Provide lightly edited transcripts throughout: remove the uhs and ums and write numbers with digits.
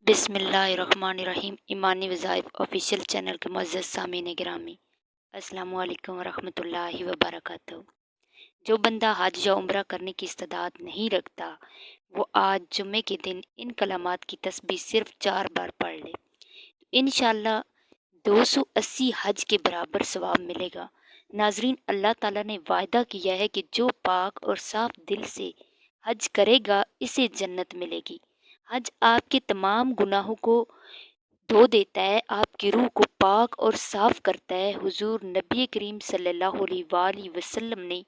بسم اللہ الرحمن الرحیم۔ ایمانی وظائف آفیشیل چینل کے معزز سامعین گرامی، السلام علیکم ورحمۃ اللہ وبرکاتہ۔ جو بندہ حج یا عمرہ کرنے کی استعداد نہیں رکھتا وہ آج جمعے کے دن ان کلمات کی تسبیح صرف 4 بار پڑھ لے، انشاءاللہ 280 حج کے برابر ثواب ملے گا۔ ناظرین، اللہ تعالیٰ نے وعدہ کیا ہے کہ جو پاک اور صاف دل سے حج کرے گا اسے جنت ملے گی۔ حج آپ کے تمام گناہوں کو دھو دیتا ہے، آپ کی روح کو پاک اور صاف کرتا ہے۔ حضور نبی کریم صلی اللہ علیہ وآلہ وسلم نے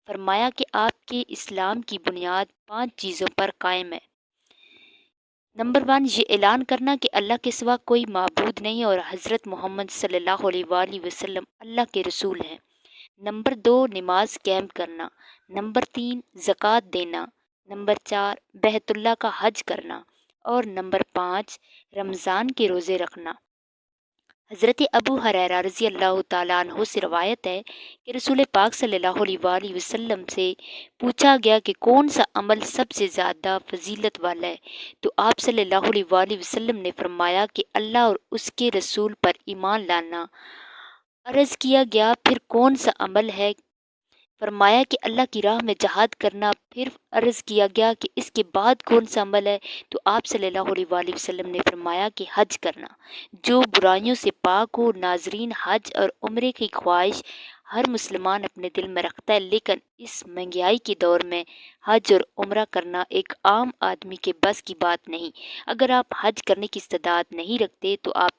فرمایا کہ آپ کے اسلام کی بنیاد 5 چیزوں پر قائم ہے۔ نمبر 1، یہ اعلان کرنا کہ اللہ کے سوا کوئی معبود نہیں اور حضرت محمد صلی اللہ علیہ وآلہ وسلم اللہ کے رسول ہیں۔ نمبر 2، نماز قائم کرنا۔ نمبر 3، زکوٰۃ دینا۔ نمبر 4، بیت اللہ کا حج کرنا۔ اور نمبر 5، رمضان کے روزے رکھنا۔ حضرت ابو ہریرہ رضی اللہ تعالیٰ عنہ سے روایت ہے کہ رسول پاک صلی اللہ علیہ وآلہ وسلم سے پوچھا گیا کہ کون سا عمل سب سے زیادہ فضیلت والا ہے، تو آپ صلی اللہ علیہ وآلہ وسلم نے فرمایا کہ اللہ اور اس کے رسول پر ایمان لانا۔ عرض کیا گیا پھر کون سا عمل ہے؟ فرمایا کہ اللہ کی راہ میں جہاد کرنا۔ پھر عرض کیا گیا کہ اس کے بعد کون سا عمل ہے؟ تو آپ صلی اللہ علیہ وآلہ وسلم نے فرمایا کہ حج کرنا، جو برائیوں سے پاک ہو۔ ناظرین، حج اور عمرے کی خواہش ہر مسلمان اپنے دل میں رکھتا ہے، لیکن اس مہنگائی کے دور میں حج اور عمرہ کرنا ایک عام آدمی کے بس کی بات نہیں۔ اگر آپ حج کرنے کی استعداد نہیں رکھتے تو آپ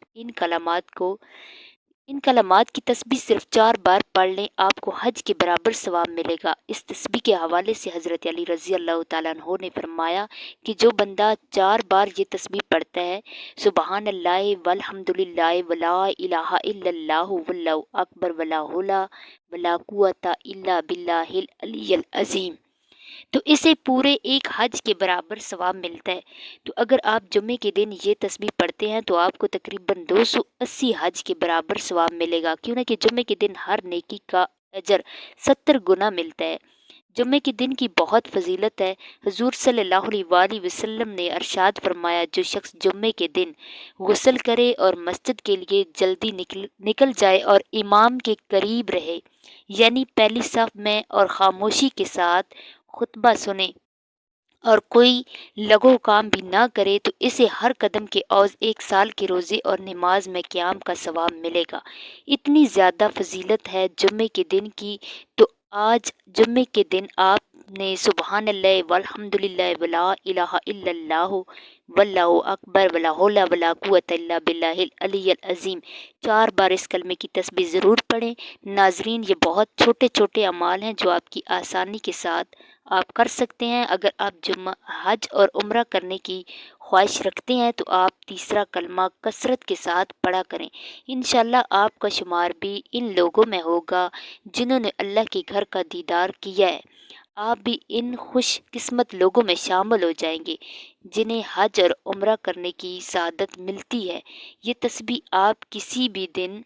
ان کلمات کی تسبیح صرف 4 بار پڑھ لیں، آپ کو حج کے برابر ثواب ملے گا۔ اس تسبیح کے حوالے سے حضرت علی رضی اللہ تعالیٰ عنہ نے فرمایا کہ جو بندہ 4 بار یہ تسبیح پڑھتا ہے، سبحان اللہ والحمد للہ ولا الہ الا اللہ واللہ اکبر ولا حول ولا قوت الا باللہ العلی العظیم، تو اسے پورے ایک حج کے برابر ثواب ملتا ہے۔ تو اگر آپ جمعے کے دن یہ تسبیح پڑھتے ہیں تو آپ کو تقریباً 280 حج کے برابر ثواب ملے گا، کیوں نہ کہ جمعے کے دن ہر نیکی کا اجر 70 گنا ملتا ہے۔ جمعے کے دن کی بہت فضیلت ہے۔ حضور صلی اللہ علیہ وآلہ وسلم نے ارشاد فرمایا، جو شخص جمعے کے دن غسل کرے اور مسجد کے لیے جلدی نکل جائے اور امام کے قریب رہے، یعنی پہلی صف میں، اور خاموشی کے ساتھ خطبہ سنے اور کوئی لغو کام بھی نہ کرے، تو اسے ہر قدم کے عوض 1 سال کے روزے اور نماز میں قیام کا ثواب ملے گا۔ اتنی زیادہ فضیلت ہے جمعے کے دن کی، تو آج جمعے کے دن آپ نے سبحان اللہ والحمد للہ ولا الہ الا اللہ واللہ اکبر ولا حول ولا قوت الا باللہ العلی العظیم 4 بار اس کلمے کی تسبیح ضرور پڑھیں۔ ناظرین، یہ بہت چھوٹے چھوٹے اعمال ہیں جو آپ کی آسانی کے ساتھ آپ کر سکتے ہیں۔ اگر آپ حج اور عمرہ کرنے کی خواہش رکھتے ہیں تو آپ تیسرا کلمہ کثرت کے ساتھ پڑھا کریں، انشاءاللہ آپ کا شمار بھی ان لوگوں میں ہوگا جنہوں نے اللہ کے گھر کا دیدار کیا ہے۔ آپ بھی ان خوش قسمت لوگوں میں شامل ہو جائیں گے جنہیں حج اور عمرہ کرنے کی سعادت ملتی ہے۔ یہ تسبیح آپ کسی بھی دن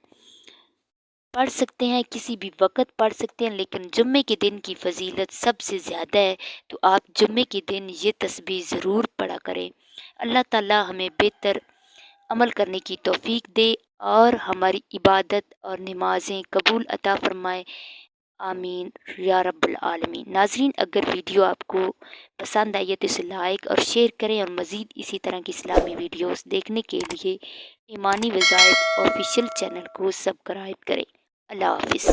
پڑھ سکتے ہیں، کسی بھی وقت پڑھ سکتے ہیں، لیکن جمعے کے دن کی فضیلت سب سے زیادہ ہے، تو آپ جمعے کے دن یہ تسبیح ضرور پڑھا کریں۔ اللہ تعالیٰ ہمیں بہتر عمل کرنے کی توفیق دے اور ہماری عبادت اور نمازیں قبول عطا فرمائے، آمین یا رب العالمین۔ ناظرین، اگر ویڈیو آپ کو پسند آئی ہے تو اسے لائک اور شیئر کریں، اور مزید اسی طرح کی اسلامی ویڈیوز دیکھنے کے لیے ایمانی وظائف آفیشیل چینل کو سبسکرائب کریں۔ اللہ حافظ۔